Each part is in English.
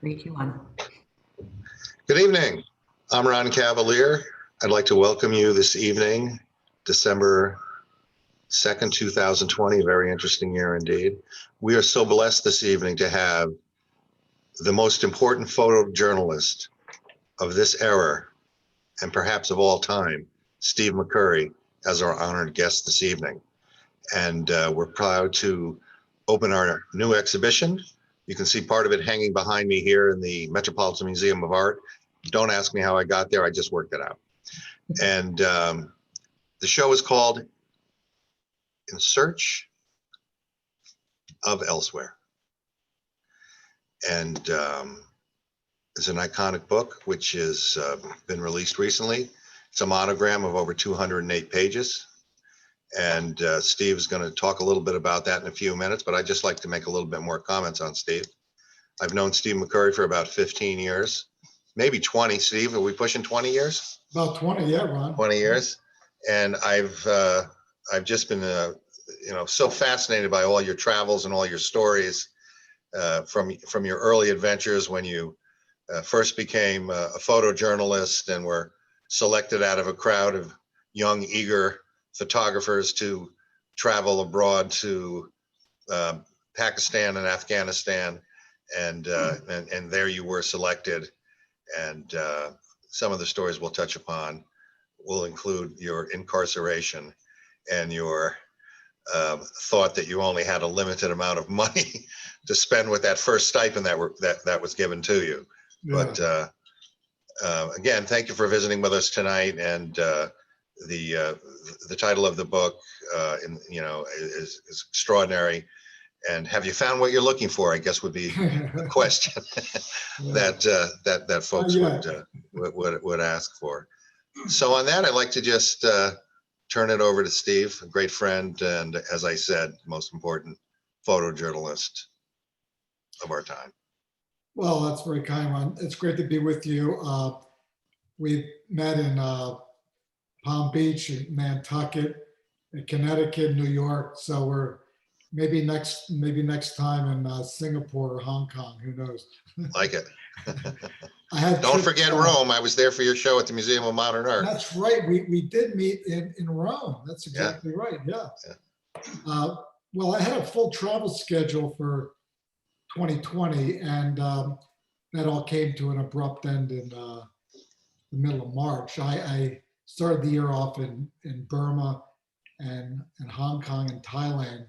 3, 2, 1. Good evening. I'm Ron Cavalier. I'd like to welcome you this evening, December 2nd, 2020, a very interesting year indeed. We are so blessed this evening to have the most important photojournalist of this era, and perhaps of all time, Steve McCurry, as our honored guest this evening. And we're proud to open our new exhibition. You can see part of it hanging behind me here in the Metropolitan Museum of Art. Don't ask me how I got there, I just worked it out. And the show is called In Search of Elsewhere. And it's an iconic book which has been released recently. It's a monogram of over 208 pages. And Steve's going to talk a little bit about that in a few minutes, but I'd just like to make a little bit more comments on Steve. I've known Steve McCurry for about 15 years, maybe 20. Steve, are we pushing 20 years? About 20, yeah, Ron. 20 years. And I've just been, so fascinated by all your travels and all your stories from your early adventures when you first became a photojournalist and were selected out of a crowd of young, eager photographers to travel abroad to Pakistan and Afghanistan, and there you were selected. And some of the stories we'll touch upon will include your incarceration and your thought that you only had a limited amount of money to spend with that first stipend that was given to you. Yeah. But again, thank you for visiting with us tonight. And the title of the book, is extraordinary. And have you found what you're looking for? I guess would be a question that folks would ask for. So on that, I'd like to just turn it over to Steve, a great friend, and as I said, most important photojournalist of our time. Well, that's very kind, Ron. It's great to be with you. We met in Palm Beach, Nantucket, Connecticut, New York. So we're maybe next time in Singapore or Hong Kong. Who knows? Like it. Don't forget Rome. I was there for your show at the Museum of Modern Art. That's right. We did meet in Rome. That's exactly right. Yeah. Well, I had a full travel schedule for 2020, and that all came to an abrupt end in the middle of March. I started the year off in Burma and Hong Kong and Thailand,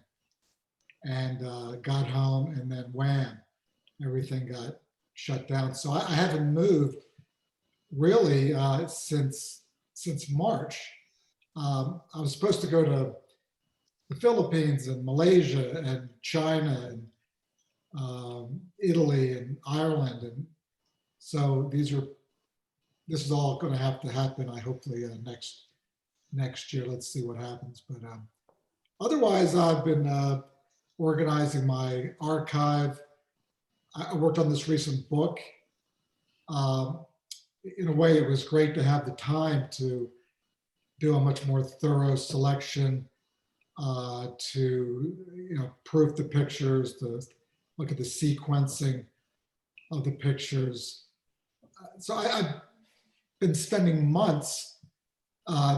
and got home, and then wham, everything got shut down. So I haven't moved really since March. I was supposed to go to the Philippines and Malaysia and China and Italy and Ireland, and so this is all going to have to happen. Hopefully next year. Let's see what happens. But otherwise, I've been organizing my archive. I worked on this recent book. In a way, it was great to have the time to do a much more thorough selection, to proof the pictures, to look at the sequencing of the pictures. So I've been spending months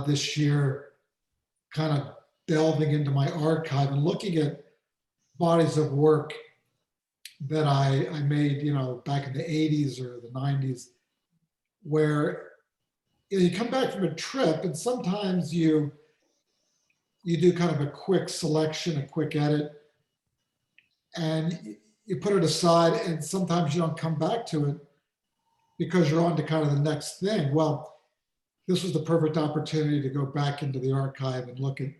this year kind of delving into my archive and looking at bodies of work that I made, back in the 80s or the 90s, where you come back from a trip and sometimes you do kind of a quick selection, a quick edit, and you put it aside, and sometimes you don't come back to it because you're on to kind of the next thing. Well, this was the perfect opportunity to go back into the archive and look at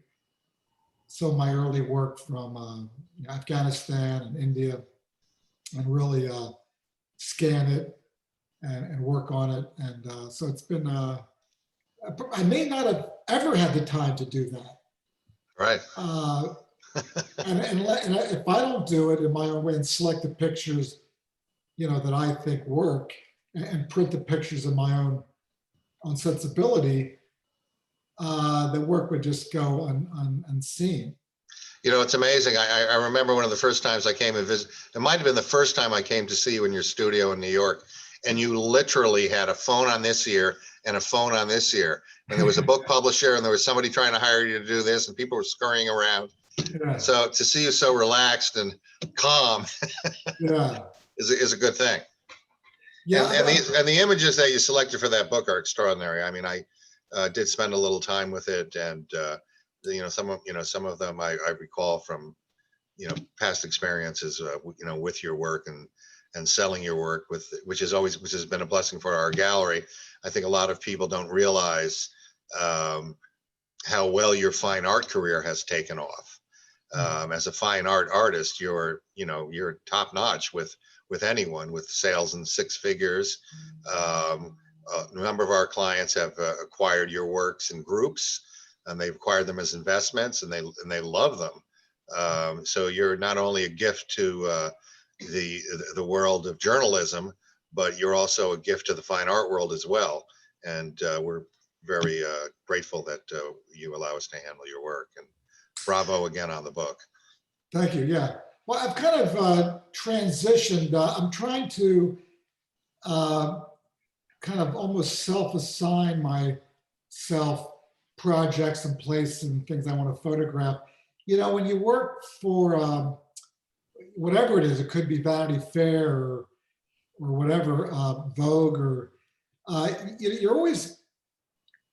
some of my early work from Afghanistan and India, and really scan it and work on it. And so it's been, I may not have ever had the time to do that. Right. And if I don't do it in my own way and select the pictures, that I think work, and print the pictures in my own sensibility, the work would just go unseen. You know, it's amazing. I remember one of the first times I came and visit. It might have been the first time I came to see you in your studio in New York, and you literally had a phone on this ear and a phone on this ear. And there was a book publisher, and there was somebody trying to hire you to do this, and people were scurrying around. Yeah. So to see you so relaxed and calm Yeah. is a good thing. Yeah. And the images that you selected for that book are extraordinary. I mean, I did spend a little time with it, and you know, some of them I recall from, you know, past experiences, you know, with your work and selling your work, which has been a blessing for our gallery. I think a lot of people don't realize how well your fine art career has taken off. As a fine art artist, you're top notch with anyone, with sales in six figures. A number of our clients have acquired your works in groups, and they've acquired them as investments, and they love them. So you're not only a gift to the world of journalism, but you're also a gift to the fine art world as well. And we're very grateful that you allow us to handle your work. And bravo again on the book. Thank you. Yeah. Well, I've kind of transitioned. I'm trying to kind of almost self-assign myself projects and places and things I want to photograph. You know, when you work for whatever it is, it could be Vanity Fair or whatever, Vogue, or you're always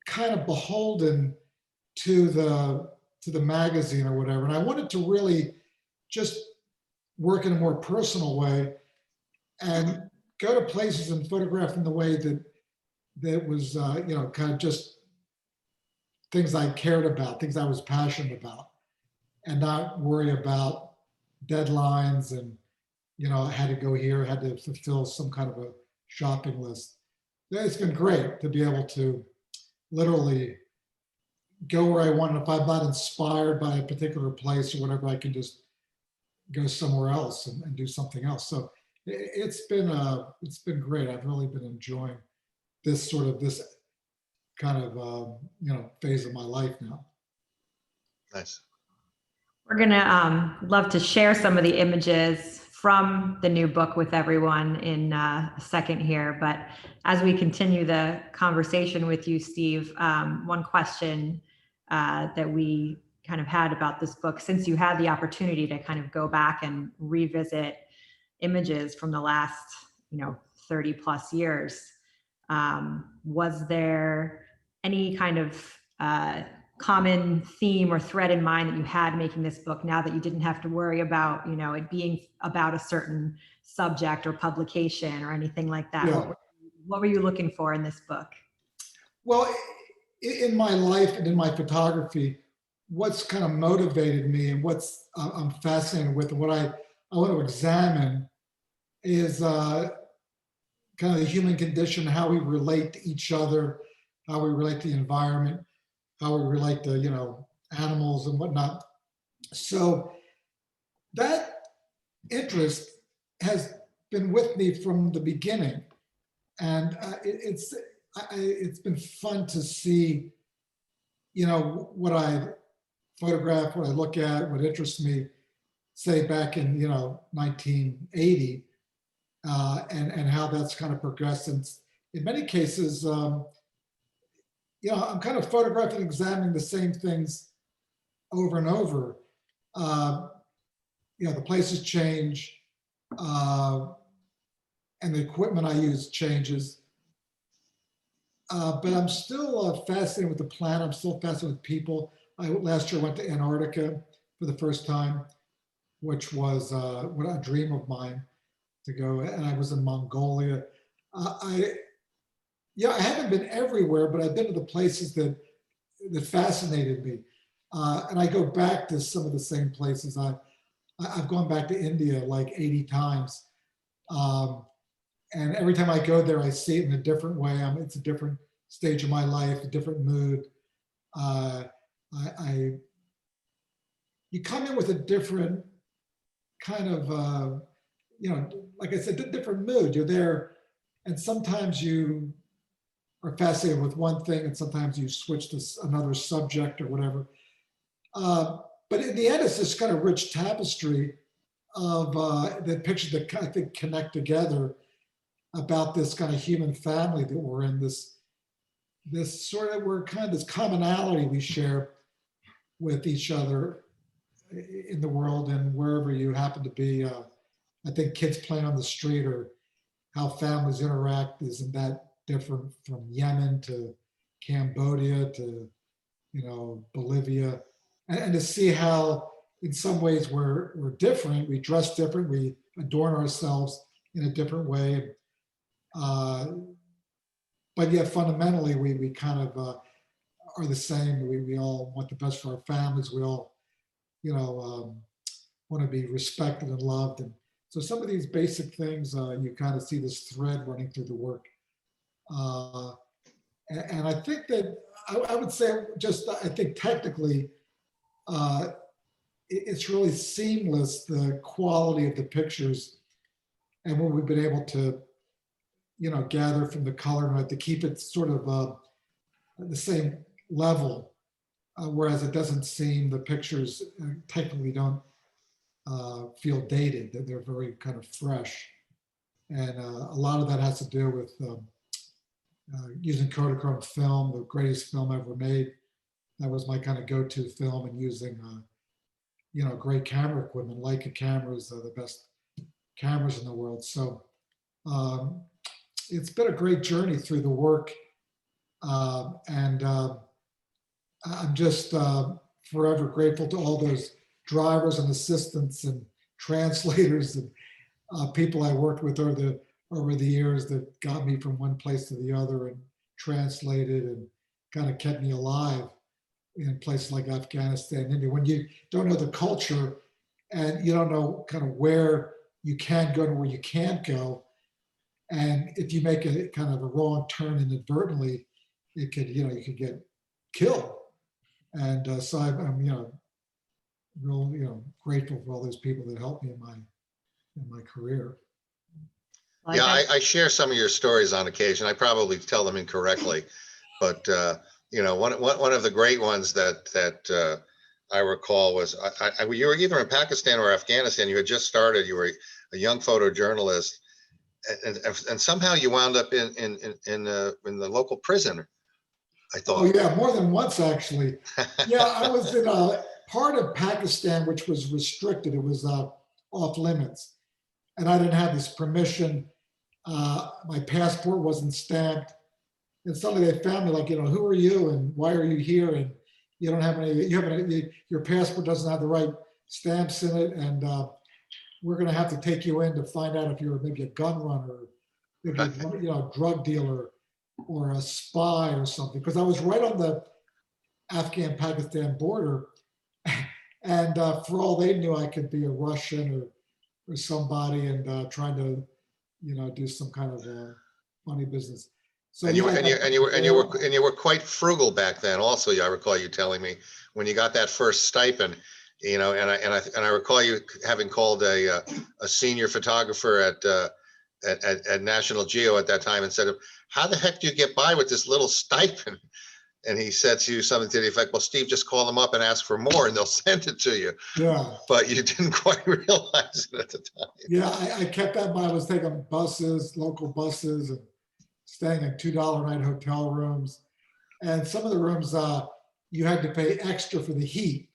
kind of beholden to the magazine or whatever. And I wanted to really just work in a more personal way and go to places and photograph in the way that was, you know, kind of just things I cared about, things I was passionate about, and not worry about deadlines and, you know, I had to go here, had to fulfill some kind of a shopping list. It's been great to be able to literally go where I want. If I'm not inspired by a particular place or whatever, I can just go somewhere else and do something else. So it's been great. I've really been enjoying this kind of you know, phase of my life now. Nice. We're gonna love to share some of the images from the new book with everyone in a second here. But as we continue the conversation with you, Steve, one question that we kind of had about this book, since you had the opportunity to kind of go back and revisit images from the last, you know, 30 plus years, was there any kind of common theme or thread in mind that you had making this book, now that you didn't have to worry about, you know, it being about a certain subject or publication or anything like that? Yeah. What were you looking for in this book? Well, in my life and in my photography, what's kind of motivated me and what's I'm fascinated with, and what I want to examine is kind of the human condition, how we relate to each other, how we relate to the environment, how we relate to, you know, animals and whatnot. So that interest has been with me from the beginning, and it's been fun to see, you know, what I photograph, what I look at, what interests me, say back in, you know, 1980, and how that's kind of progressed. And in many cases, you know, I'm kind of photographing, examining the same things over and over. You know, the places change, and the equipment I use changes. But I'm still fascinated with the planet. I'm still fascinated with people. Last year I went to Antarctica for the first time, which was what a dream of mine to go. And I was in Mongolia. Yeah, I haven't been everywhere, but I've been to the places that fascinated me. And I go back to some of the same places. I've gone back to India like 80 times. And every time I go there, I see it in a different way. It's a different stage of my life, a different mood. You come in with a different kind of, you know, like I said, different mood. You're there, and sometimes you are fascinated with one thing, and sometimes you switch to another subject or whatever. but in the end, it's this kind of rich tapestry of the pictures that I think connect together about this kind of human family that we're in, this sort of, we're kind of this commonality we share with each other in the world and wherever you happen to be. I think kids playing on the street or how families interact isn't that different from Yemen to Cambodia to, Bolivia. And to see how in some ways we're different, we dress different, we adorn ourselves in a different way. But yet fundamentally, we kind of are the same. We all want the best for our families. We all, want to be respected and loved. And so some of these basic things, you kind of see this thread running through the work. And I think that I would say I think technically, it's really seamless, the quality of the pictures and what we've been able to, gather from the color and to keep it sort of the same level, whereas it doesn't seem, the pictures technically don't feel dated, that they're very kind of fresh. And a lot of that has to do with using Kodachrome film, the greatest film ever made. That was my kind of go-to film, and using, great camera equipment. Leica cameras are the best cameras in the world. So it's been a great journey through the work. And I'm just forever grateful to all those drivers and assistants and translators and people I worked with over the years that got me from one place to the other and translated and kind of kept me alive in places like Afghanistan, India. When you don't know the culture and you don't know kind of where you can go and where you can't go, and if you make a kind of a wrong turn inadvertently, it could, you could get killed. And so I'm, real, grateful for all those people that helped me in my career. Like Yeah, I share some of your stories on occasion. I probably tell them incorrectly, but one of the great ones that I recall was you were either in Pakistan or Afghanistan. You had just started. You were a young photojournalist, and somehow you wound up in the local prison, I thought. Oh yeah, more than once actually. Yeah, I was in a part of Pakistan which was restricted. It was off limits, and I didn't have this permission. My passport wasn't stamped, and suddenly they found me. Like, who are you and why are you here? And you don't have any. Your passport doesn't have the right stamps in it, and we're going to have to take you in to find out if you're maybe a gun runner, maybe a drug dealer, or a spy or something. Because I was right on the Afghan-Pakistan border, and for all they knew, I could be a Russian or somebody, and trying to, do some kind of funny business. So and you were quite frugal back then. Also, I recall you telling me when you got that first stipend, and I recall you having called a senior photographer at National Geo at that time and said, "How the heck do you get by with this little stipend?" And he said to you something to the effect, "Well, Steve, just call them up and ask for more and they'll send it to you." Yeah. But you didn't quite realize it at the time. Yeah, I kept that in mind. I was taking buses, local buses, and staying in $2 a night hotel rooms. And some of the rooms, you had to pay extra for the heat.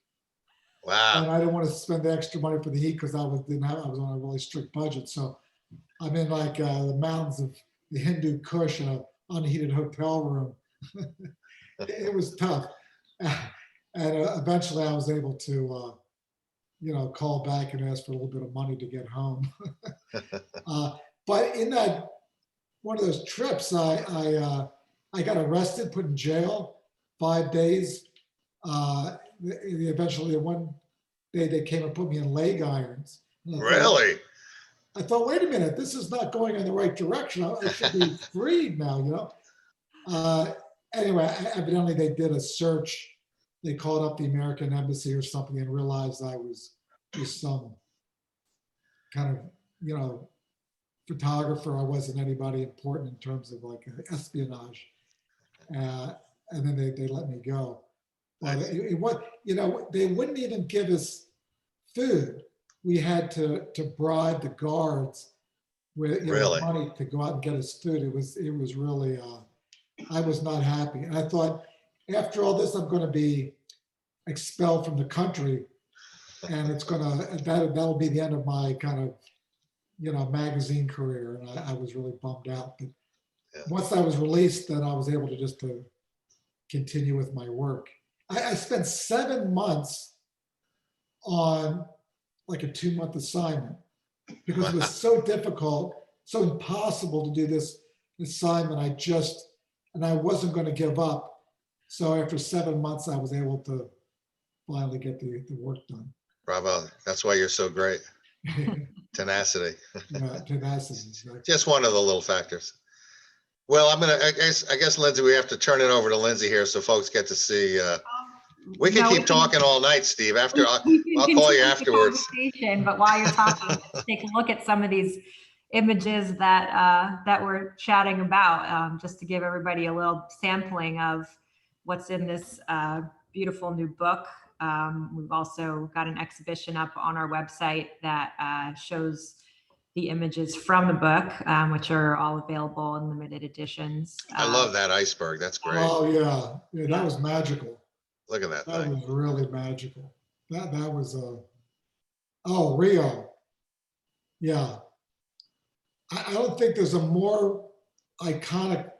Wow. And I didn't want to spend the extra money for the heat because I was on a really strict budget. So I'm in like the mountains of the Hindu Kush in an unheated hotel room. It was tough. And eventually I was able to, call back and ask for a little bit of money to get home. But in that, one of those trips, I got arrested, put in jail 5 days. Eventually, one day they came and put me in leg irons. Really? I thought, wait a minute, this is not going in the right direction. I should be freed now, Anyway, evidently they did a search. They called up the American embassy or something and realized I was just some kind of, photographer. I wasn't anybody important in terms of like espionage. And then they let me go. But Nice. it was, they wouldn't even give us food. We had to bribe the guards with Really? money to go out and get us food. It was really, I was not happy. And I thought, after all this, I'm going to be expelled from the country, and that'll be the end of my kind of, magazine career. And I was really bummed out. But Yeah. once I was released, then I was able to continue with my work. I spent 7 months on like a 2-month assignment because it was so difficult, so impossible to do this assignment. I wasn't going to give up. So after 7 months, I was able to finally get the work done. Bravo. That's why you're so great. Tenacity. Yeah, tenacity. Exactly. Just one of the little factors. Well, I guess, Lindsay, we have to turn it over to Lindsay here so folks get to see. We can keep talking all night, Steve. I'll call you continue the afterwards. conversation, but while you're talking, let's take a look at some of these images that we're chatting about, just to give everybody a little sampling of what's in this beautiful new book. We've also got an exhibition up on our website that shows the images from the book, which are all available in limited editions. I love that iceberg. That's great. Oh yeah, that was magical. Look at that That thing. was really magical. That was Rio. Yeah. I don't think there's a more iconic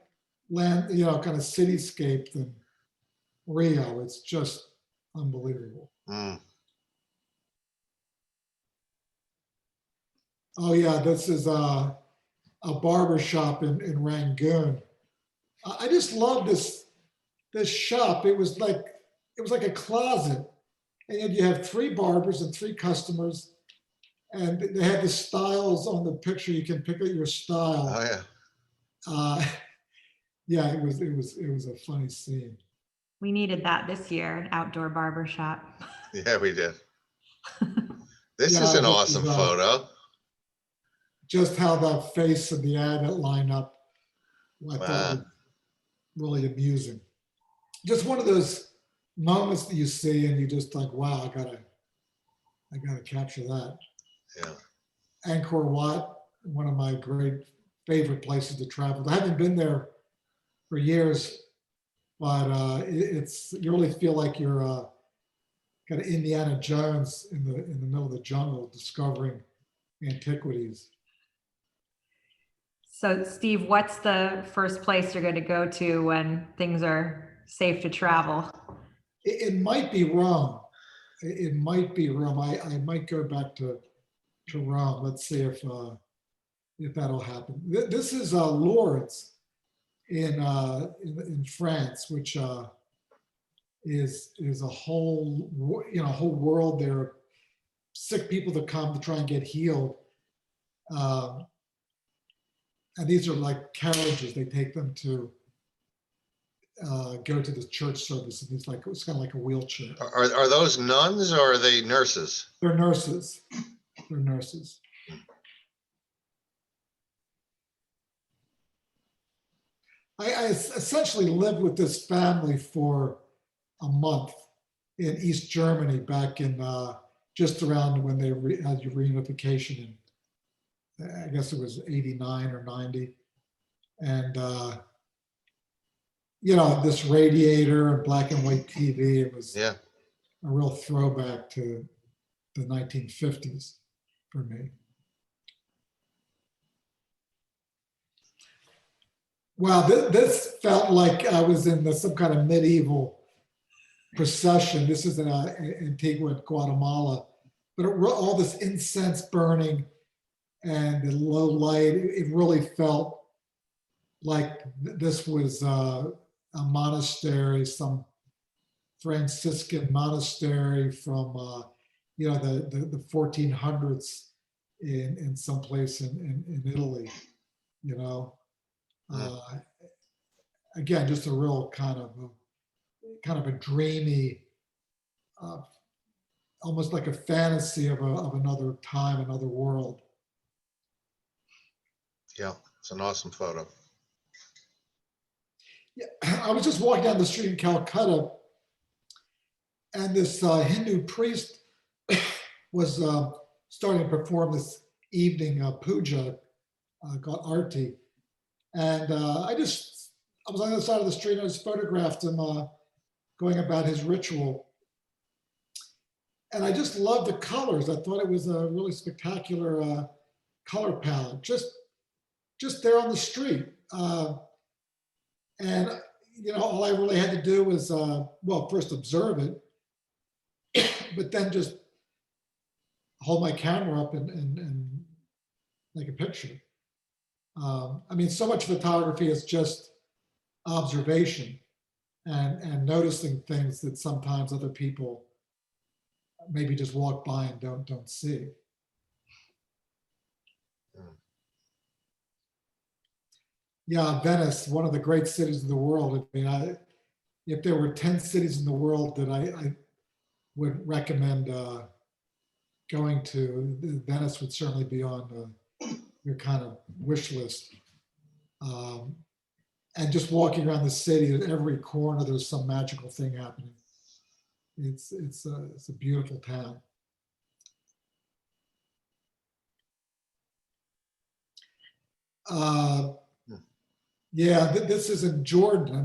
land, kind of cityscape than Rio. It's just unbelievable. Mm. Oh yeah, this is a barber shop in Rangoon. I just love this shop. It was like a closet, and yet you have 3 barbers and 3 customers, and they had the styles on the picture. You can pick out your style. Oh yeah. Yeah, it was a funny scene. We needed that this year, an outdoor barber shop. Yeah, we did. This is an awesome photo. Just how that face and the adult line up, I thought was really amusing. Just one of those moments that you see and you just like, wow, I gotta capture that. Yeah. Angkor Wat, one of my great favorite places to travel. I haven't been there for years, but you really feel like you're kind of Indiana Jones in the middle of the jungle discovering antiquities. So Steve, what's the first place you're going to go to when things are safe to travel? It might be Rome. It might be Rome. I might go back to Rome. Let's see if that'll happen. This is Lourdes in France, which is a whole world. There are sick people that come to try and get healed. And these are like carriages. They take them to go to the church service, and it's kind of like a wheelchair. Are those nuns or are they nurses? They're nurses. They're nurses. I essentially lived with this family for a month in East Germany back in just around when they had reunification. I guess it was 89 or 90. And, this radiator and black and white TV, it was a real throwback to the 1950s for me. Wow, this felt like I was in some kind of medieval procession. This is in Antigua, Guatemala, but all this incense burning and the low light, it really felt like this was a monastery, some Franciscan monastery from the 1400s in some place in Italy, Again, just a real kind of a dreamy, almost like a fantasy of another time, another world. Yeah, it's an awesome photo. Yeah, I was just walking down the street in Calcutta, And this Hindu priest was starting to perform this evening puja called arti. And I was on the other side of the street and I just photographed him going about his ritual. And I just loved the colors. I thought it was a really spectacular color palette, just there on the street. And, all I really had to do was, first observe it, but then just hold my camera up and make a picture. So much photography is just observation and noticing things that sometimes other people maybe just walk by and don't see. Yeah, Venice, one of the great cities of the world. If there were 10 cities in the world that I would recommend going to, Venice would certainly be on your kind of wish list. And just walking around the city, at every corner, there's some magical thing happening. It's a beautiful town. This is in Jordan.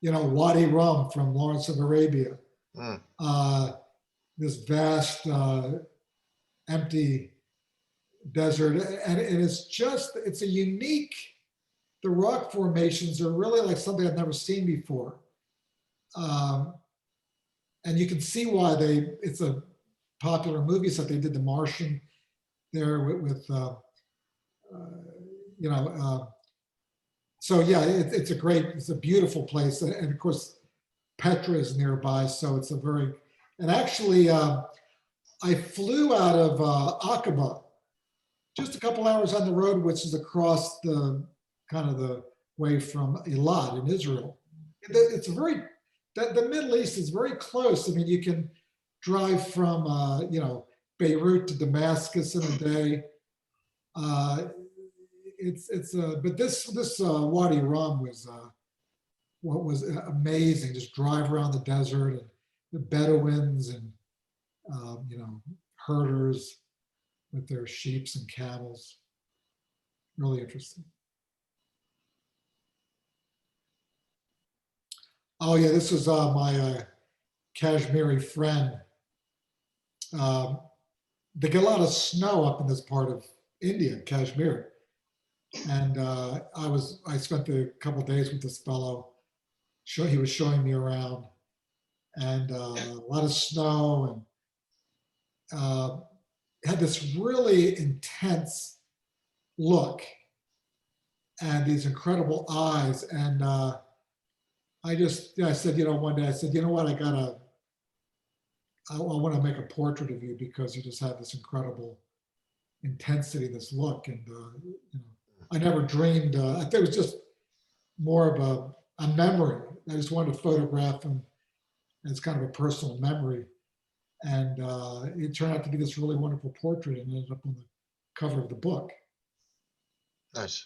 Wadi Rum from Lawrence of Arabia. This vast, empty desert, and it's a unique. The rock formations are really like something I've never seen before. And you can see why it's a popular movie set. They did The Martian there with it's a beautiful place. And of course, Petra is nearby. So it's and actually I flew out of Aqaba, just a couple hours on the road, which is across the way from Eilat in Israel. It's the Middle East is very close. You can drive from, Beirut to Damascus in a day. But this Wadi Rum was what was amazing. Just drive around the desert and the Bedouins and herders with their sheep and camels. Really interesting. Oh yeah, this was my Kashmiri friend. They get a lot of snow up in this part of India, Kashmir. And I spent a couple of days with this fellow. He was showing me around, and a lot of snow, and had this really intense look and these incredible eyes. And I said, one day I said, you know what, I want to make a portrait of you because you just have this incredible intensity, this look. And, I never dreamed, I think it was just more of a memory. I just wanted to photograph him as kind of a personal memory. And it turned out to be this really wonderful portrait and ended up on the cover of the book. Nice.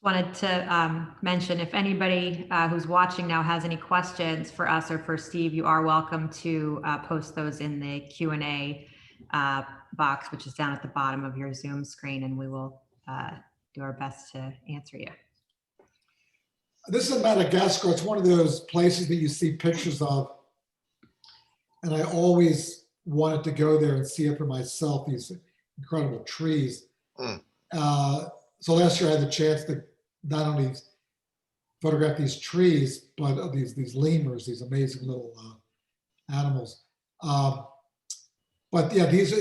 Wanted to mention, if anybody who's watching now has any questions for us or for Steve, you are welcome to post those in the Q&A box, which is down at the bottom of your Zoom screen, and we will do our best to answer you. This is Madagascar. It's one of those places that you see pictures of, and I always wanted to go there and see it for myself, these incredible trees. So last year I had the chance to not only photograph these trees, but these lemurs, these amazing little animals. But yeah, these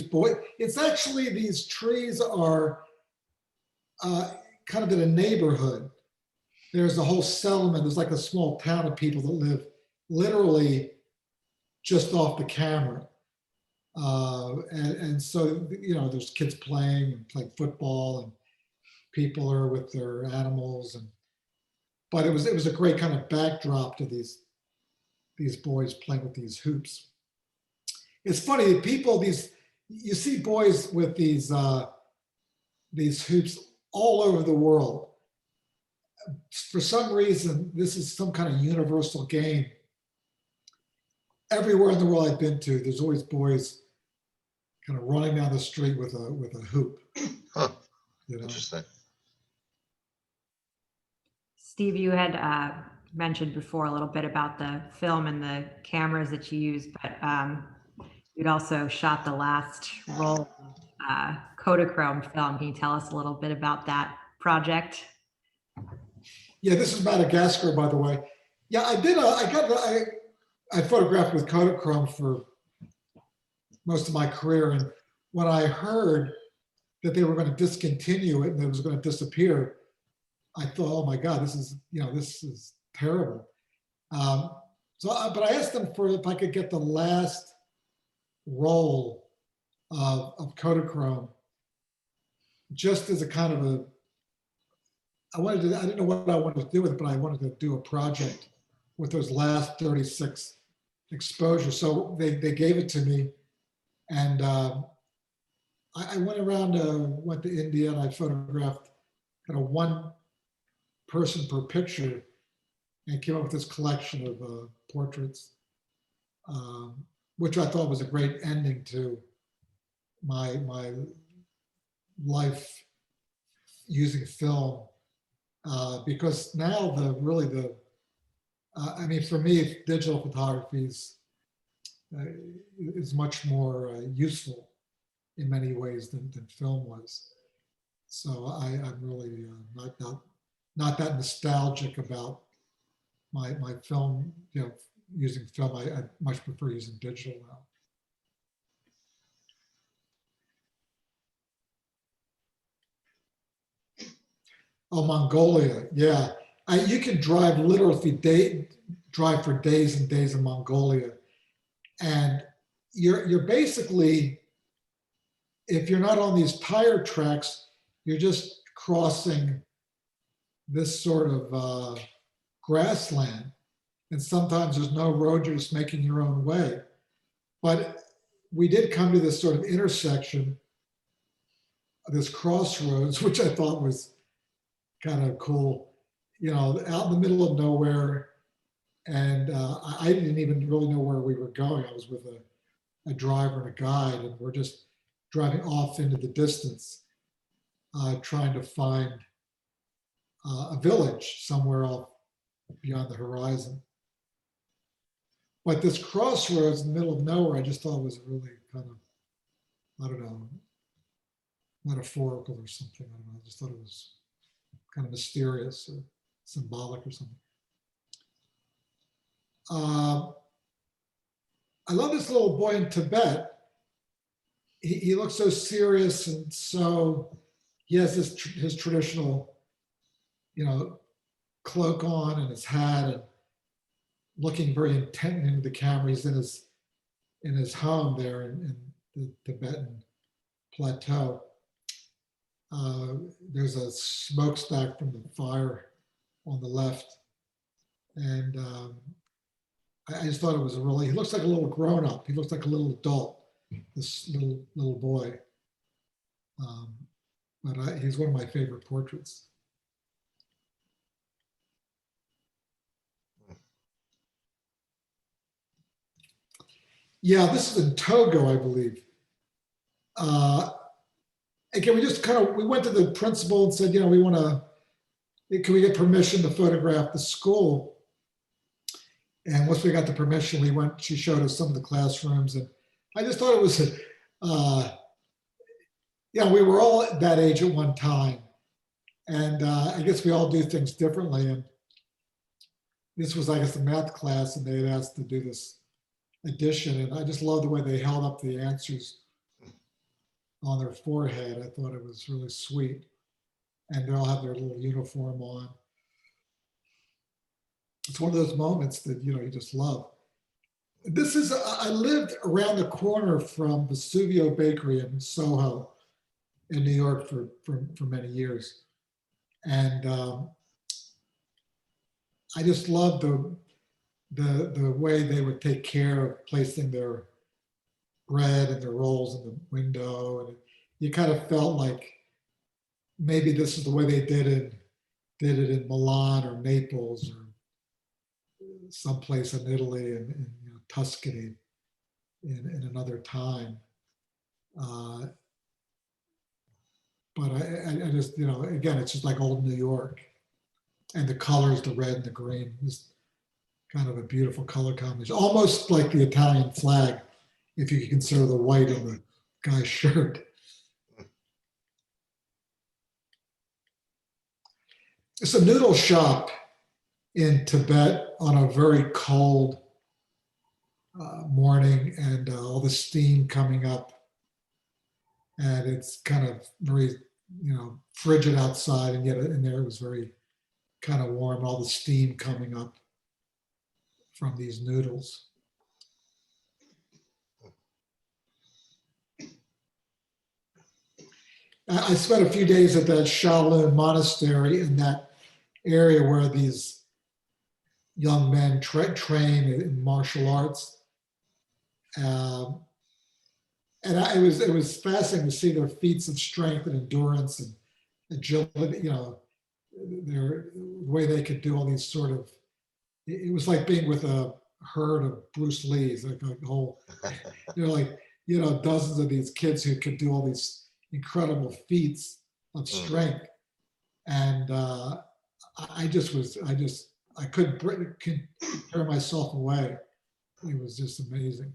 boys. It's actually, these trees are kind of in a neighborhood. There's a whole settlement. There's like a small town of people that live literally just off the camera. And so, there's kids playing football, and people are with their animals. But it was a great kind of backdrop to these boys playing with these hoops. It's funny, you see boys with these hoops all over the world. for some reason, this is some kind of universal game. Everywhere in the world I've been to, there's always boys kind of running down the street with a hoop. Huh, You know? interesting. Steve, you had mentioned before a little bit about the film and the cameras that you used, but you'd also shot the last roll Kodachrome film. Can you tell us a little bit about that project? Yeah, this is Madagascar, by the way. Yeah, I did. I photographed with Kodachrome for most of my career, and when I heard that they were going to discontinue it and it was going to disappear, I thought, oh my God, this is terrible. But I asked them for if I could get the last roll of Kodachrome, just as a kind of a. I didn't know what I wanted to do with it, but I wanted to do a project with those last 36 exposures. So they gave it to me, and I went around, went to India, and I photographed kind of one person per picture, and came up with this collection of portraits, which I thought was a great ending to my life using film. Because now I mean, for me, digital photography is much more useful in many ways than film was. So I'm really not that nostalgic about my film, using film. I much prefer using digital now. Oh, Mongolia, yeah. You can drive drive for days and days in Mongolia, and you're basically, if you're not on these tire tracks, you're just crossing this sort of grassland, and sometimes there's no road, you're just making your own way. But we did come to this sort of intersection, this crossroads, which I thought was kind of cool, out in the middle of nowhere. And I didn't even really know where we were going. I was with a driver and a guide, and we're just driving off into the distance, trying to find a village somewhere off beyond the horizon. But this crossroads in the middle of nowhere, I just thought was really kind of, I don't know, metaphorical or something. I don't know. I just thought it was kind of mysterious or symbolic or something. I love this little boy in Tibet. He looks so serious, and so he has his traditional, cloak on and his hat, and looking very intent into the camera. He's in his home there in the Tibetan plateau. There's a smokestack from the fire on the left, and I just thought it was he looks like a little grown up. He looks like a little adult, this little boy. But he's one of my favorite portraits. Yeah, this is in Togo, I believe. Again, we went to the principal and said, can we get permission to photograph the school? And once we got the permission, she showed us some of the classrooms, and I just thought it was, we were all at that age at one time, and I guess we all do things differently. And this was, I guess, a math class, and they had asked to do this addition, and I just love the way they held up the answers on their forehead. I thought it was really sweet, and they all have their little uniform on. It's one of those moments that, you just love. I lived around the corner from Vesuvio Bakery in Soho in New York for many years. And I just loved the way they would take care of placing their bread and their rolls in the window. And you kind of felt like maybe this is the way they did did it in Milan or Naples or someplace in Italy and Tuscany in another time. But I just, again, it's just like old New York. And the colors, the red and the green, is kind of a beautiful color combination. Almost like the Italian flag, if you consider the white on the guy's shirt. It's a noodle shop in Tibet on a very cold morning, and all the steam coming up. And it's kind of very, frigid outside, and yet in there it was very kind of warm, all the steam coming up from these noodles. I spent a few days at that Shaolin monastery in that area where these young men train in martial arts. And it was fascinating to see their feats of strength and endurance and agility, the way they could do all these sort of, it was like being with a herd of Bruce Lees, like a whole, dozens of these kids who could do all these incredible feats of strength. And I couldn't tear myself away. It was just amazing.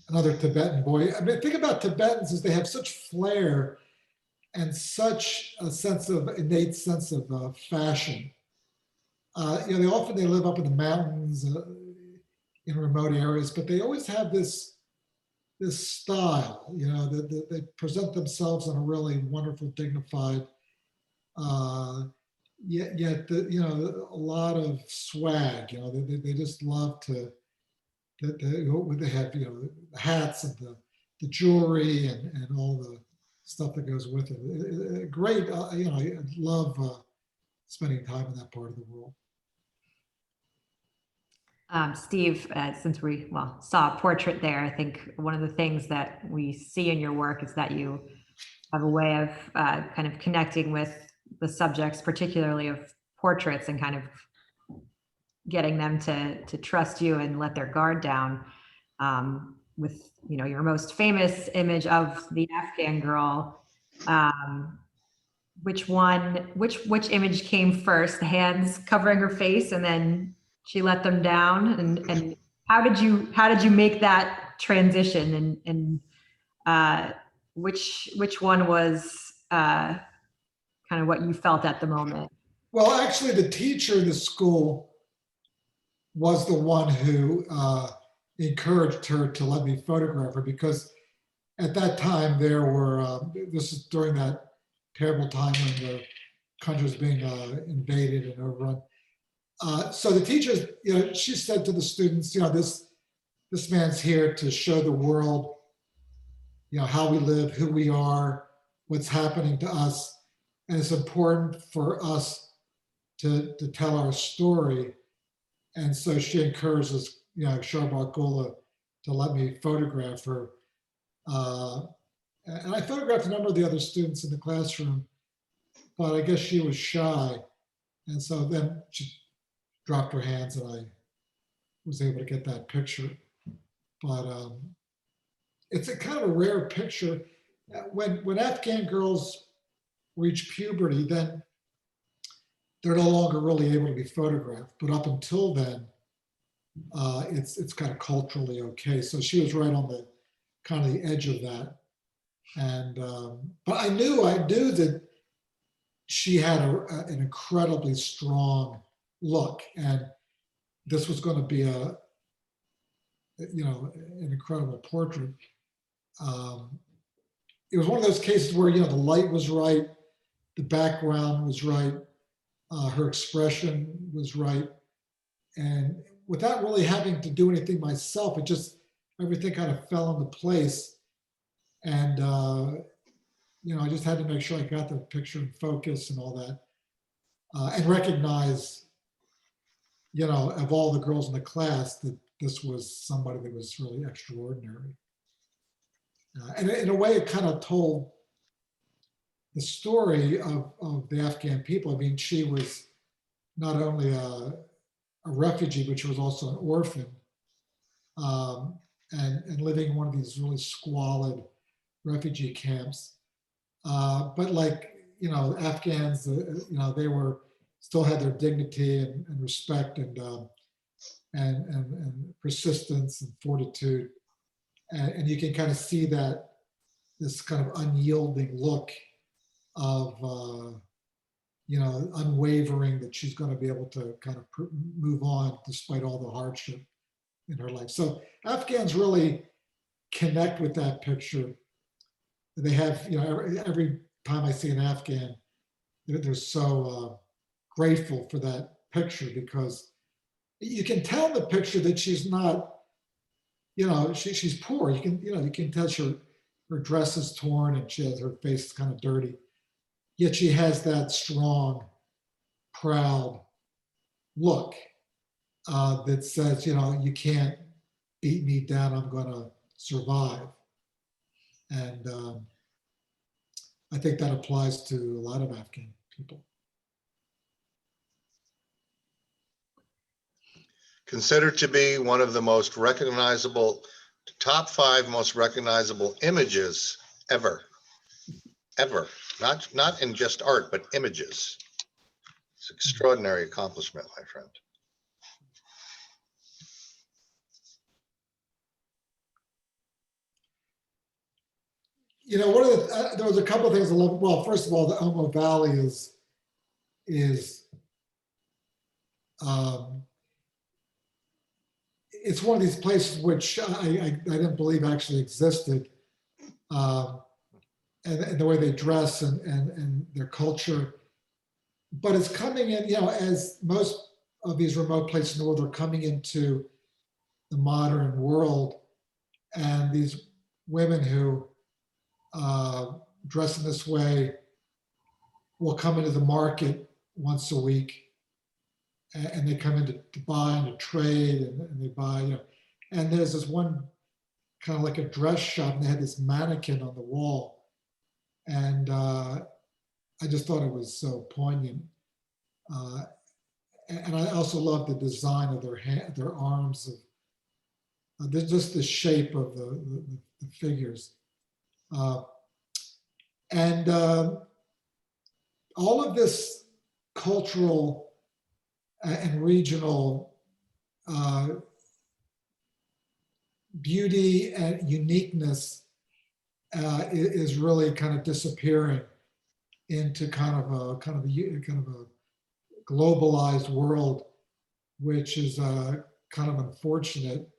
Another Tibetan boy. I mean, think about Tibetans is they have such flair and such a innate sense of fashion. They live up in the mountains in remote areas, but they always have this style. They present themselves in a really wonderful, dignified, yet a lot of swag. They just love to. They have the hats and the jewelry and all the stuff that goes with it. Great, I love spending time in that part of the world. Steve, since we saw a portrait there, I think one of the things that we see in your work is that you have a way of kind of connecting with the subjects, particularly of portraits, and kind of getting them to trust you and let their guard down. With your most famous image of the Afghan girl, which image came first? The hands covering her face, and then she let them down. And how did you make that transition? And which one was kind of what you felt at the moment? Well, actually, the teacher in the school was the one who encouraged her to let me photograph her, because at that time there were, this is during that terrible time when the country was being invaded and overrun. So the teacher, she said to the students, this man's here to show the world, how we live, who we are, what's happening to us. And it's important for us to tell our story. And so she encourages, Sharbat Gula to let me photograph her. And I photographed a number of the other students in the classroom, but I guess she was shy. And so then she dropped her hands and I was able to get that picture. But it's a kind of a rare picture. When Afghan girls reach puberty, then they're no longer really able to be photographed. But up until then, it's kind of culturally okay. So she was right on the kind of the edge of that. And but I knew that she had an incredibly strong look, and this was going to be an incredible portrait. It was one of those cases where the light was right, the background was right, her expression was right, and without really having to do anything myself, everything kind of fell into place. And I just had to make sure I got the picture in focus and all that, and recognize, of all the girls in the class, that this was somebody that was really extraordinary. And in a way, it kind of told the story of the Afghan people. I mean, she was not only a refugee, but she was also an orphan, and living in one of these really squalid refugee camps. But like, Afghans, they were still had their dignity and respect and persistence and fortitude. And you can kind of see that this kind of unyielding look of, unwavering that she's going to be able to kind of move on despite all the hardship in her life. So Afghans really connect with that picture. They have, every time I see an Afghan, they're so grateful for that picture, because you can tell in the picture that she's not, she's poor. You can tell her dress is torn and her face is kind of dirty. Yet she has that strong, proud look that says, you can't beat me down. I'm going to survive. And I think that applies to a lot of Afghan people. Considered to be one of the most recognizable, top 5 most recognizable images ever. Not in just art, but images. It's an extraordinary accomplishment, my friend. One of there was a couple of things I love. Well, first of all, the Omo Valley is it's one of these places which I didn't believe actually existed, and the way they dress and their culture. But it's coming in, as most of these remote places in the world are coming into the modern world, and these women who dress in this way will come into the market once a week, and they come in to buy and to trade, and they buy, and there's this one kind of like a dress shop, and they had this mannequin on the wall, and I just thought it was so poignant. And I also love the design of their arms, of just the shape of the figures. And all of this cultural and regional beauty and uniqueness is really kind of disappearing into kind of a globalized world, which is kind of unfortunate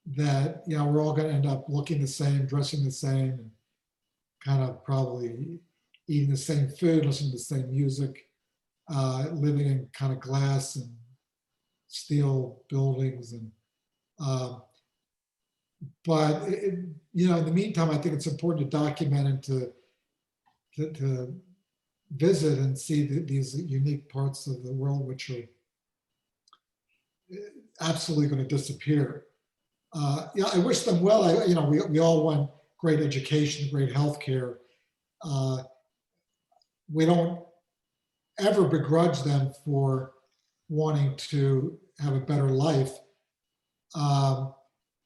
that we're all going to end up looking the same, dressing the same, and kind of probably eating the same food, listening to the same music, living in kind of glass and steel buildings, and but in the meantime, I think it's important to document and to visit and see these unique parts of the world which are absolutely going to disappear. I wish them well. We all want great education, great healthcare. We don't ever begrudge them for wanting to have a better life.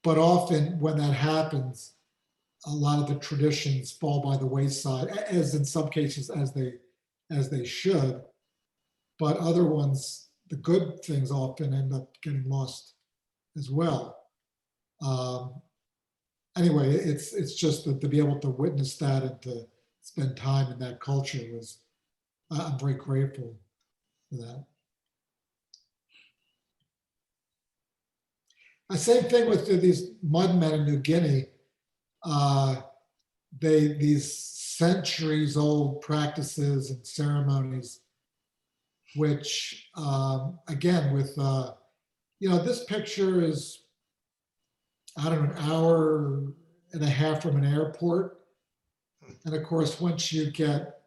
But often when that happens, a lot of the traditions fall by the wayside, as in some cases as they should. But other ones, the good things often end up getting lost as well. Anyway, it's just that to be able to witness that and to spend time in that culture I'm very grateful for that. The same thing with these mudmen in New Guinea. These centuries old practices and ceremonies, which again with this picture is, I don't know, an hour and a half from an airport. And of course, once you get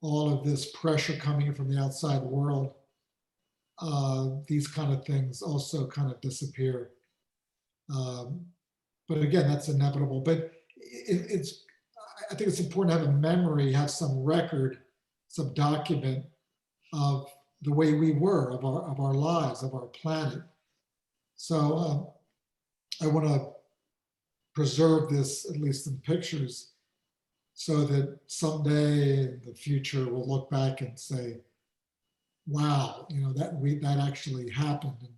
all of this pressure coming in from the outside world, these kind of things also kind of disappear. But again, that's inevitable. But I think it's important to have a memory, have some record, some document of the way we were, of our lives, of our planet. So I want to preserve this, at least in pictures, so that someday in the future we'll look back and say, wow, that actually happened. And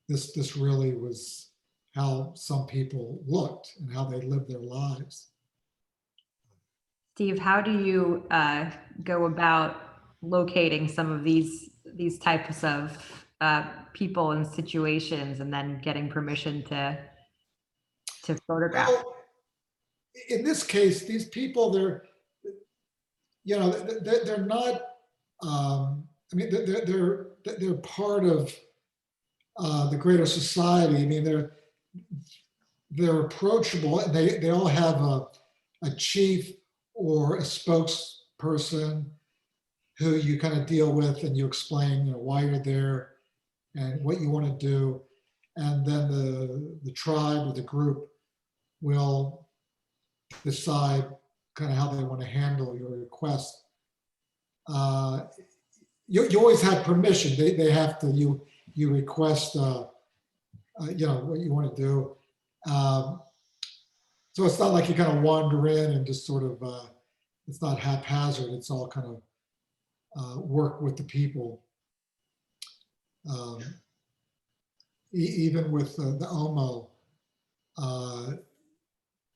this really was how some people looked and how they lived their lives. Steve, how do you go about locating some of these types of people and situations, and then getting permission to photograph? Well, in this case, these people, they're not. I mean, they're part of the greater society. I mean, they're approachable, and they all have a chief or a spokesperson who you kind of deal with, and you explain, why you're there and what you want to do, and then the tribe or the group will decide kind of how they want to handle your request. You always have permission. They have to, you request, what you want to do. So it's not like you kind of wander in and just sort of, it's not haphazard. It's all kind of work with the people. Even with the OMO,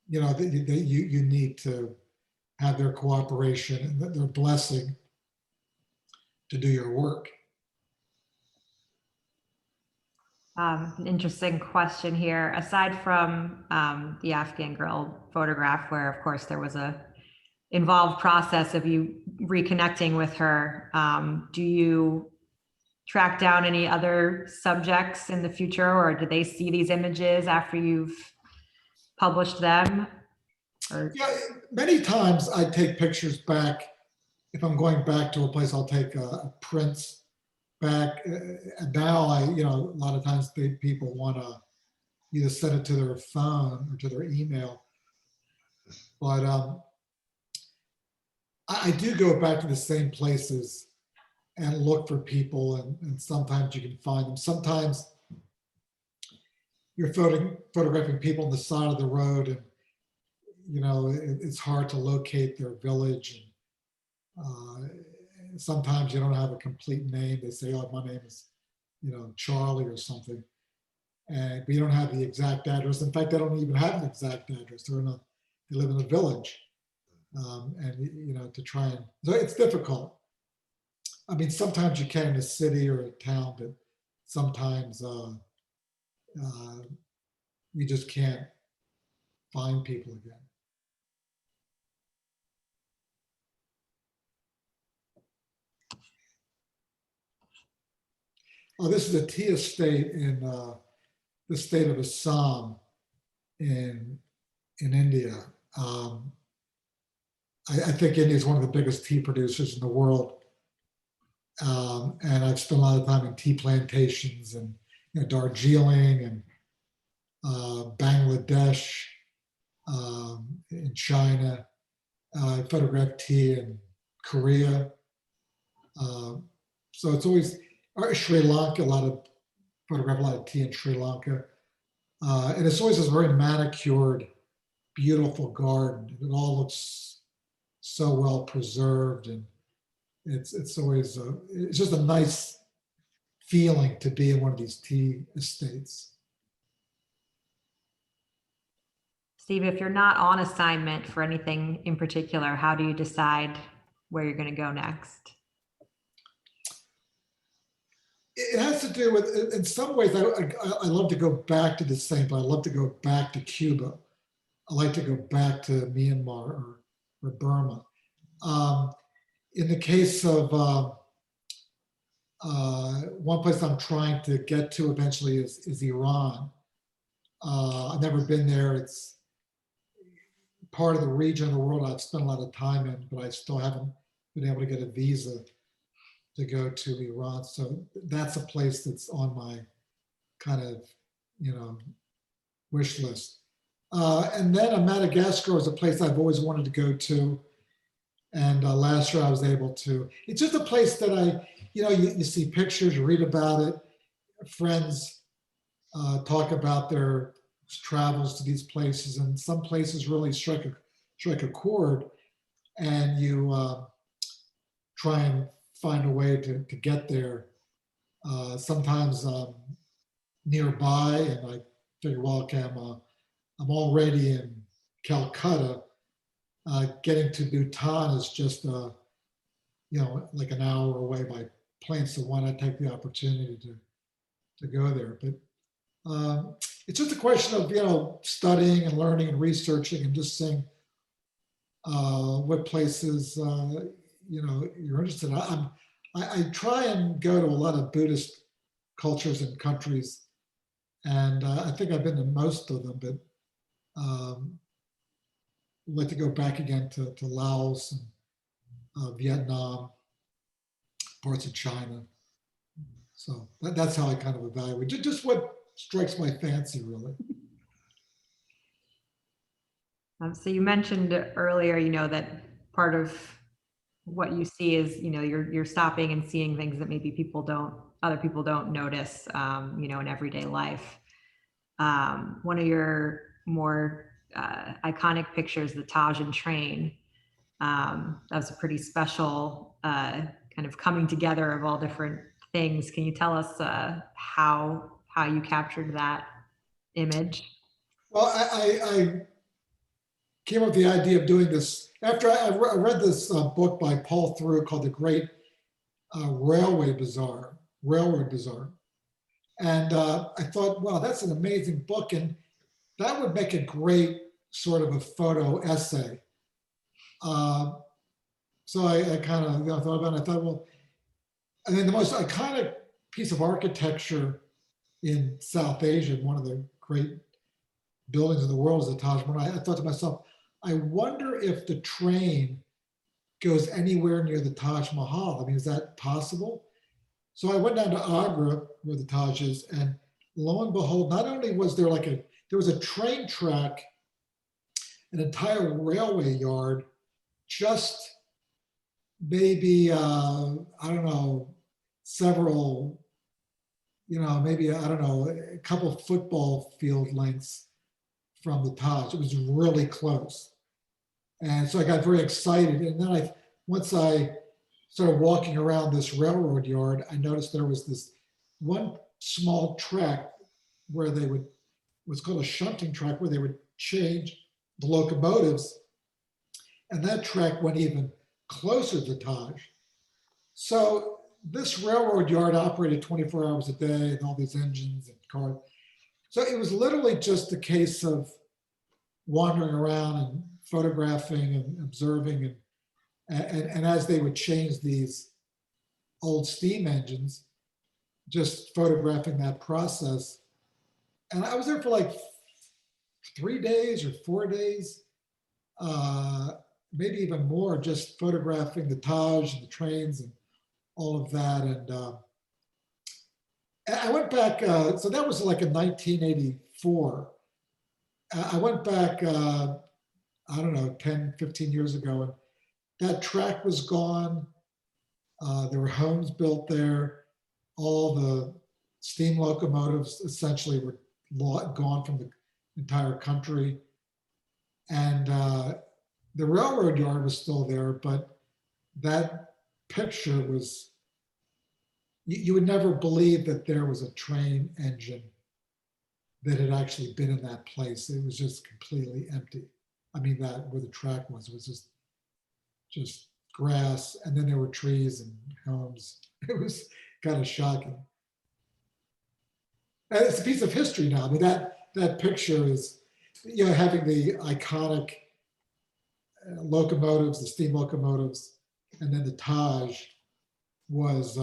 you need to have their cooperation and their blessing to do your work. An interesting question here. Aside from the Afghan girl photograph, where of course there was a involved process of you reconnecting with her, do you track down any other subjects in the future, or do they see these images after you've published them? Or... Yeah, many times I take pictures back. If I'm going back to a place, I'll take prints back. And now a lot of times people want to either send it to their phone or to their email. But I do go back to the same places and look for people, and sometimes you can find them. Sometimes you're photographing people on the side of the road, and it's hard to locate their village. And sometimes you don't have a complete name. They say, "Oh, my name is, Charlie or something," but you don't have the exact address. In fact, they don't even have an exact address. They live in a village, and to try and so it's difficult. I mean, sometimes you can in a city or a town, but sometimes you just can't find people again. Oh, this is a tea estate in the state of Assam in India. I think India is one of the biggest tea producers in the world. And I've spent a lot of time in tea plantations and Darjeeling and Bangladesh, in China. I photographed tea in Korea. So it's always Sri Lanka. Photograph a lot of tea in Sri Lanka, and it's always this very manicured, beautiful garden. It all looks so well preserved, and it's always it's just a nice feeling to be in one of these tea estates. Steve, if you're not on assignment for anything in particular, how do you decide where you're going to go next? It has to do with, in some ways, I love to go back to the same, but I love to go back to Cuba. I like to go back to Myanmar or Burma. In the case of one place I'm trying to get to eventually is Iran. I've never been there. It's part of the region of the world I've spent a lot of time in, but I still haven't been able to get a visa to go to Iran. So that's a place that's on my kind of, wish list. And then Madagascar was a place I've always wanted to go to. And last year I was able to. It's just a place that you see pictures, you read about it, friends talk about their travels to these places, and some places really strike a chord, and you try and find a way to get there. Sometimes nearby, and I figure, well, okay, I'm already in Calcutta. Getting to Bhutan is just like an hour away by plane, so why not take the opportunity to go there? But it's just a question of studying and learning and researching and just seeing what places you're interested in. I try and go to a lot of Buddhist cultures and countries, and I think I've been to most of them, but I'd like to go back again to Laos and Vietnam, parts of China. So that's how I kind of evaluate. Just what strikes my fancy, really. So you mentioned earlier, that part of what you see is, you're stopping and seeing things that maybe other people don't notice, in everyday life. One of your more iconic pictures, the Taj and Train, that was a pretty special kind of coming together of all different things. Can you tell us how you captured that image? Well, I came up with the idea of doing this after I read this book by Paul Theroux called The Great Railroad Bazaar. And I thought, wow, that's an amazing book. And that would make a great sort of a photo essay. So I kind of thought about it. I thought, well, and then the most iconic piece of architecture in South Asia, one of the great buildings in the world, is the Taj Mahal. I thought to myself, I wonder if the train goes anywhere near the Taj Mahal. I mean, is that possible? So I went down to Agra, where the Taj is, and lo and behold, not only was there there was a train track, an entire railway yard, just maybe, I don't know, several, maybe, I don't know, a couple of football field lengths from the Taj. It was really close. And so I got very excited. And then once I started walking around this railroad yard, I noticed there was this one small track where what's called a shunting track, where they would change the locomotives. And that track went even closer to Taj. So this railroad yard operated 24 hours a day, and all these engines and cars. So it was literally just a case of wandering around and photographing and observing, and as they would change these old steam engines, just photographing that process. And I was there for like 3 days or 4 days, maybe even more, just photographing the Taj and the trains and all of that. And I went back, so that was like in 1984. I went back, I don't know, 10, 15 years ago, and that track was gone. There were homes built there. All the steam locomotives essentially were gone from the entire country. And the railroad yard was still there, but that picture was, you would never believe that there was a train engine that had actually been in that place. It was just completely empty. I mean, that where the track was just grass, and then there were trees and homes. It was kind of shocking. And it's a piece of history now. I mean, that picture is, having the iconic locomotives, the steam locomotives, and then the Taj was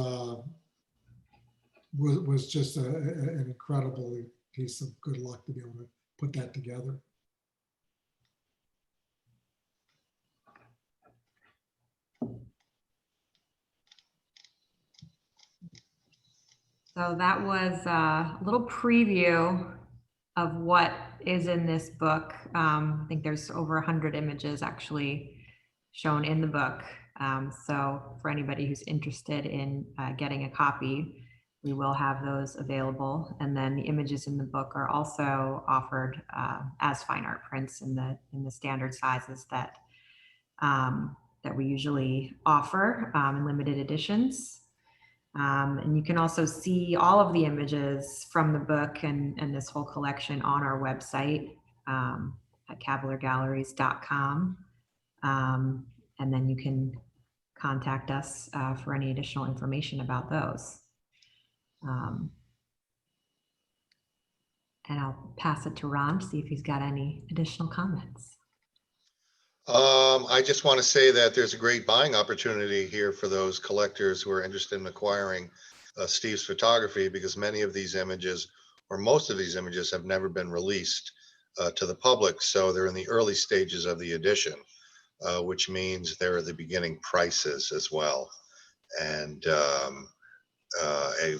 just an incredible piece of good luck to be able to put that together. So that was a little preview of what is in this book. I think there's over 100 images actually shown in the book. So for anybody who's interested in getting a copy, we will have those available. And then the images in the book are also offered as fine art prints in the standard sizes that that we usually offer in limited editions. And you can also see all of the images from the book and this whole collection on our website at cavaliergalleries.com. And then you can contact us for any additional information about those. And I'll pass it to Ron to see if he's got any additional comments. I just want to say that there's a great buying opportunity here for those collectors who are interested in acquiring Steve's photography, because many of these images, or most of these images, have never been released to the public. So they're in the early stages of the edition, which means they're at the beginning prices as well. And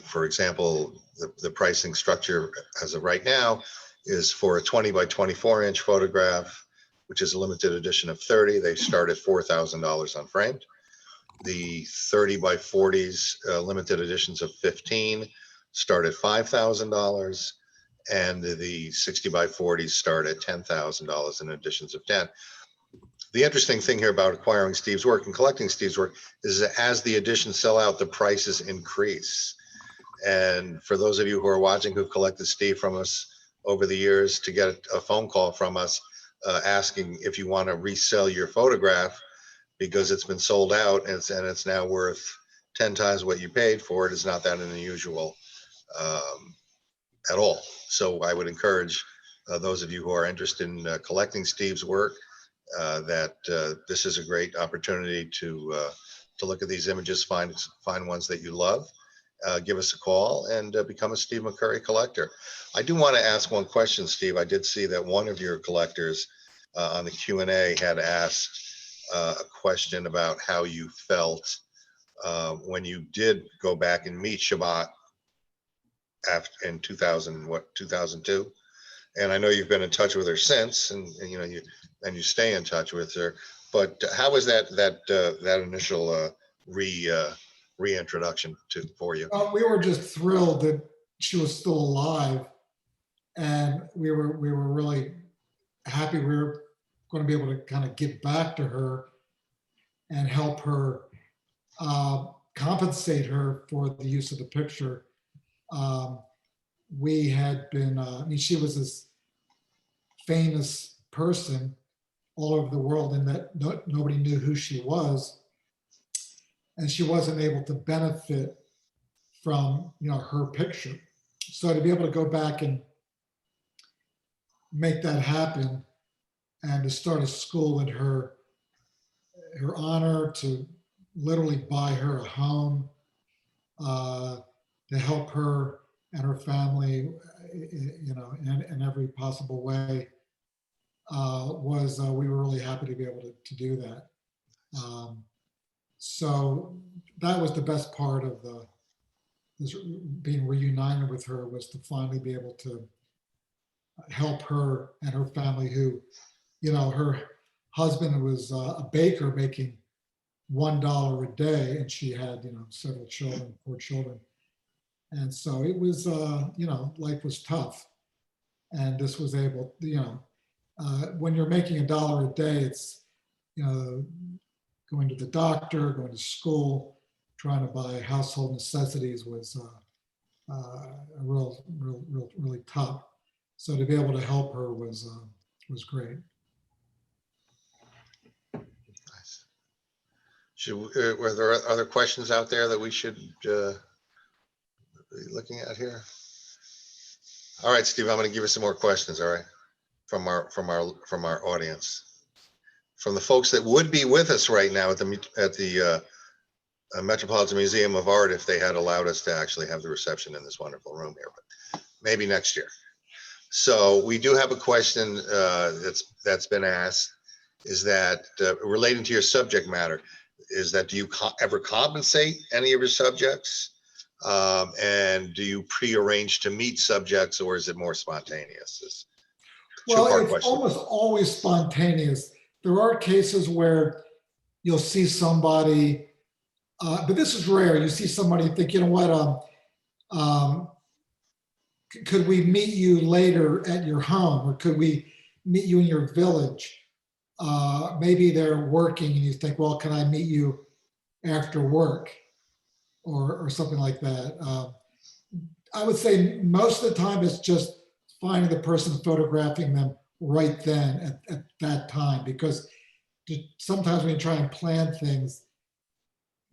for example, the pricing structure as of right now is for a 20 by 24 inch photograph, which is a limited edition of 30. They start at $4,000 unframed. The 30 by 40s limited editions of 15 start at $5,000, and the 60 by 40s start at $10,000 in editions of 10. The interesting thing here about acquiring Steve's work and collecting Steve's work is that as the editions sell out, the prices increase. And for those of you who are watching who've collected Steve from us over the years, to get a phone call from us asking if you want to resell your photograph because it's been sold out and it's now worth 10 times what you paid for it, is not that unusual at all. So I would encourage those of you who are interested in collecting Steve's work that this is a great opportunity to look at these images, find ones that you love. Give us a call and become a Steve McCurry collector. I do want to ask one question, Steve. I did see that one of your collectors on the Q&A had asked a question about how you felt when you did go back and meet Shabbat in 2002. And I know you've been in touch with her since, and you know you stay in touch with her. But how was that initial reintroduction for you? We were just thrilled that she was still alive, and we were really happy we were going to be able to kind of give back to her and help her compensate her for the use of the picture. We had been, I mean, she was this famous person all over the world, and that nobody knew who she was, and she wasn't able to benefit from, you know, her picture. So to be able to go back and make that happen, and to start a school in her honor, to literally buy her a home, to help her and her family, you know, in every possible way, we were really happy to be able to do that. So that was the best part of this being reunited with her, was to finally be able to help her and her family, who, you know, her husband was a baker making $1 a day, and she had, you know, several children, 4 children. And so it was, you know, life was tough. And this was able, you know, when you're making $1 a day, it's, you know, going to the doctor, going to school, trying to buy household necessities was really tough. So to be able to help her was great. Nice. Were there other questions out there that we should be looking at here? All right, Steve, I'm going to give you some more questions. All right, from our audience, from the folks that would be with us right now at the Metropolitan Museum of Art, if they had allowed us to actually have the reception in this wonderful room here, but maybe next year. So we do have a question that's been asked, is that relating to your subject matter, is that do you ever compensate any of your subjects? And do you pre-arrange to meet subjects, or is it more spontaneous? Well, two-part it's question. almost always spontaneous. There are cases where you'll see somebody, but this is rare. You see somebody and think, you know what, could we meet you later at your home, or could we meet you in your village? Maybe they're working and you think, well, can I meet you after work, or something like that. I would say most of the time it's just finding the person, photographing them right then at that time, because sometimes when you try and plan things,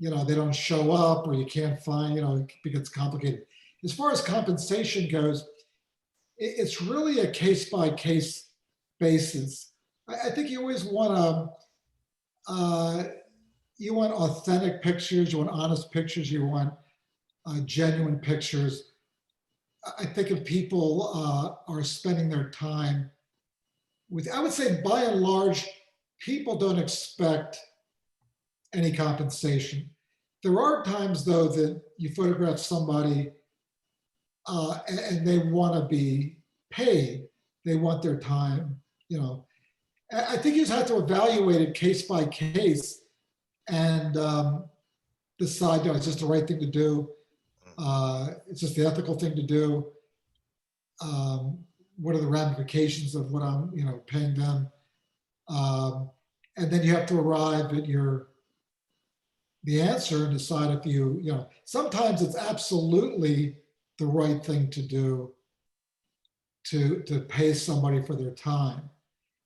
they don't show up, or you can't find, it gets complicated. As far as compensation goes, it's really a case by case basis. I think you always want you want authentic pictures, you want honest pictures, you want genuine pictures. I think if people are spending their time with, I would say by and large, people don't expect any compensation. There are times though that you photograph somebody and they want to be paid. They want their time, I think you just have to evaluate it case by case and decide, it's just the right thing to do. It's just the ethical thing to do. What are the ramifications of what I'm, paying them? And then you have to arrive at the answer and decide if sometimes it's absolutely the right thing to do to pay somebody for their time.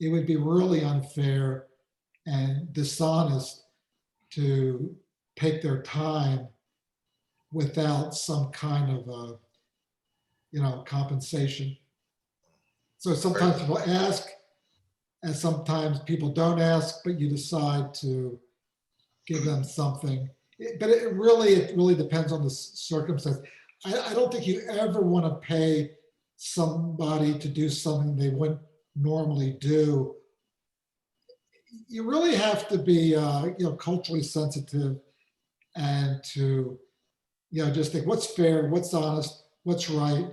It would be really unfair and dishonest to take their time without some kind of compensation. So sometimes people ask, and sometimes people don't ask, but you decide to give them something. But it really depends on the circumstance. I don't think you ever want to pay somebody to do something they wouldn't normally do. You really have to be, culturally sensitive, and to, just think what's fair, what's honest, what's right,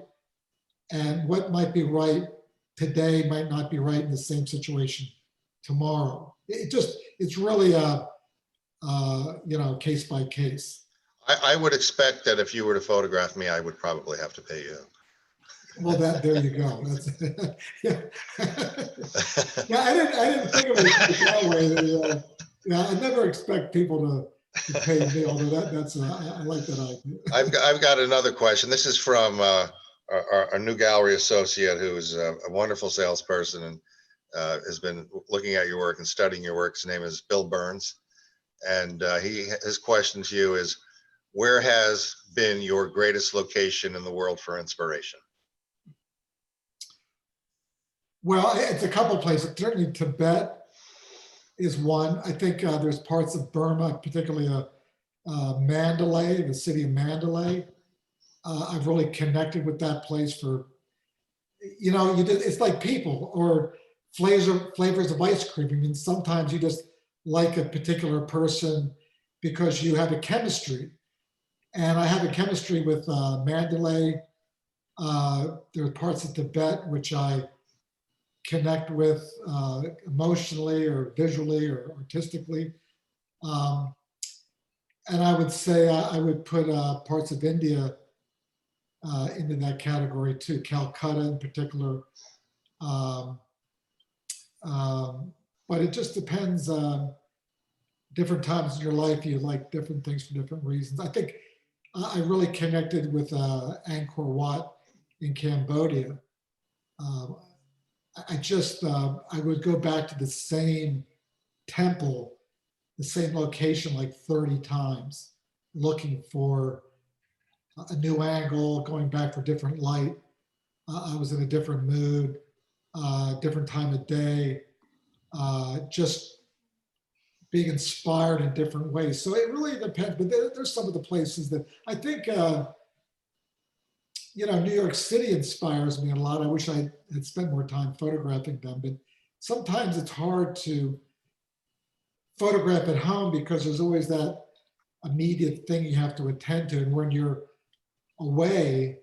and what might be right today might not be right in the same situation tomorrow. It's really a case by case. I would expect that if you were to photograph me, I would probably have to pay you. Well, there you go. That's yeah. Yeah, I didn't think of it that way. Yeah, I never expect people to pay me, although that's I like that idea. I've got another question. This is from our new gallery associate, who is a wonderful salesperson and has been looking at your work and studying your work. His name is Bill Burns, and his question to you is, where has been your greatest location in the world for inspiration? Well, it's a couple of places. Certainly Tibet is one. I think there's parts of Burma, particularly Mandalay, the city of Mandalay. I've really connected with that place for, it's like people or flavors of ice cream. I mean, sometimes you just like a particular person because you have a chemistry. And I have a chemistry with Mandalay. There are parts of Tibet which I connect with emotionally or visually or artistically. And I would say I would put parts of India into that category too, Calcutta in particular. But it just depends. Different times in your life, you like different things for different reasons. I think I really connected with Angkor Wat in Cambodia. I would go back to the same temple, the same location like 30 times, looking for a new angle, going back for different light. I was in a different mood, different time of day, just being inspired in different ways. So it really depends, but there's some of the places that I think, New York City inspires me a lot. I wish I had spent more time photographing them, but sometimes it's hard to photograph at home because there's always that immediate thing you have to attend to. And when you're away,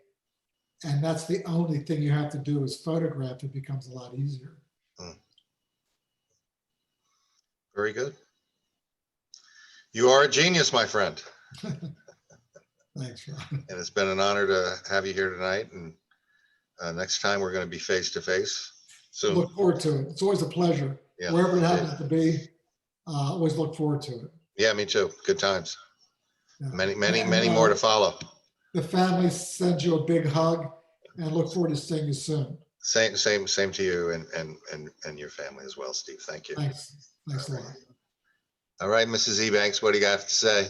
And that's the only thing you have to do is photograph. It becomes a lot easier. Very good. You are a genius, my friend. Thanks, Ron. And it's been an honor to have you here tonight. And next time we're going to be face to face soon. Look forward to it. It's always a pleasure. Yeah. Wherever it happens to be, always look forward to it. Yeah, me too. Good times. Yeah. Many more to follow. The family sends you a big hug and look forward to seeing you soon. Same to you and your family as well, Steve. Thank you. Thanks. Thanks a lot. All right, Mrs. Ebanks, what do you got to say?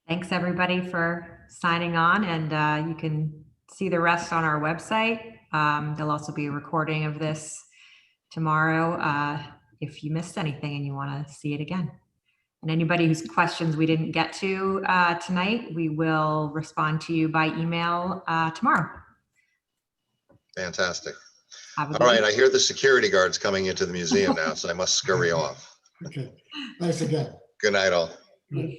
Thanks everybody for signing on, and you can see the rest on our website. There'll also be a recording of this tomorrow if you missed anything and you want to see it again. And anybody whose questions we didn't get to tonight, we will respond to you by email tomorrow. Fantastic. All right, I hear the security guards coming into the museum now, so I must scurry off. Okay. Thanks again. Good night, all. Good.